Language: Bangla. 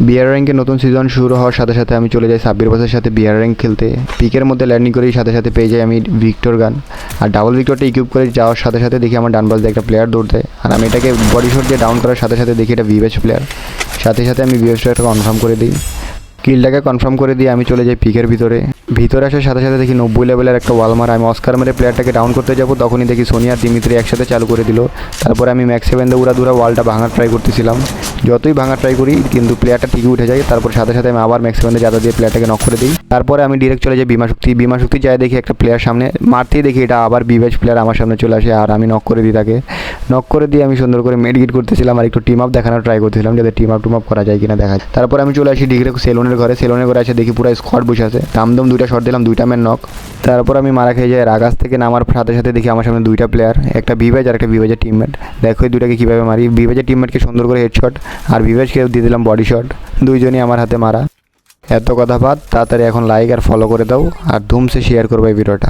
বিআর র্যাঙ্কের নতুন সিজন শুরু হওয়ার সাথে সাথে আমি চলে যাই সাব্বির বসের সাথে বিআর র্যাঙ্ক খেলতে। পিকের মধ্যে ল্যান্ডিং করেই সাথে সাথে পেয়ে যাই আমি ভিক্টর গান। আর ডাবল ভিক্টরটা ইকুইপ করে যাওয়ার সাথে সাথে দেখি আমার ডান পাশ দিয়ে একটা প্লেয়ার দৌড় দেয়, আর আমি এটাকে বডি শট দিয়ে ডাউন করার সাথে সাথে দেখি এটা ভিভেজ প্লেয়ার। সাথে সাথে আমি ভিভেজটাকে কনফার্ম করে দিই। কিলটাকে কনফার্ম করে দিয়ে আমি চলে যাই পিকের ভিতরে আসার সাথে সাথে দেখি 90 লেভেলের একটা ওয়াল মারা। আমি অস্কার মেরে প্লেয়ারটাকে ডাউন করতে যাব, তখনই দেখি সোনিয়া আর দিমিত্রি একসাথে চালু করে দিল। তারপরে আমি ম্যাক্স 7 দিয়ে উড়া ওয়ালটা ভাঙার ট্রাই করতেছিলাম। যতই ভাঙার ট্রাই করি কিন্তু প্লেয়ারটা ঠিকই উঠে যায়। তারপর সাথে সাথে আমি আবার ম্যাক্স 7 দিয়ে জাদা দিয়ে প্লেয়ারটাকে নক করে দিই। তারপরে আমি ডিরেক্ট চলে যাই বিমা শক্তি যায় দেখি একটা প্লেয়ার সামনে মারতেই দেখি এটা আবার বিবেচ প্লেয়ার আমার সামনে চলে আসে, আর আমি নক করে দিই তাকে। নক করে দিয়ে আমি সুন্দর করে মেডিকেট করতেছিলাম আর একটু টিম আপ দেখানোর ট্রাই করতেছিলাম, যাতে টিম আপ করা যায় কিনা দেখা যায়। তারপর আমি চলে আসি ডিগ্রি সেলুনের ঘরে এসে দেখি পুরো স্কোয়াড বসে আছে। দামদম 2টা শট দিলাম, 2টা ম্যান নক। তারপর আমি মারা খেয়ে যাই। আকাশ থেকে নামার সাথে সাথে দেখি আমার সামনে 2টা প্লেয়ার, একটা ভিভেজ আর একটা ভিভেজের টিমমেট। দেখো এই 2টাকে কীভাবে মারি। ভিভেজের টিমমেটকে সুন্দর করে হেডশট আর ভিভেজকে দিয়ে দিলাম বডি শট। দুইজনই আমার হাতে মারা। এত কথা বাদ, তাড়াতাড়ি এখন লাইক আর ফলো করে দাও আর ধুমসে শেয়ার করবো এই ভিডিওটা।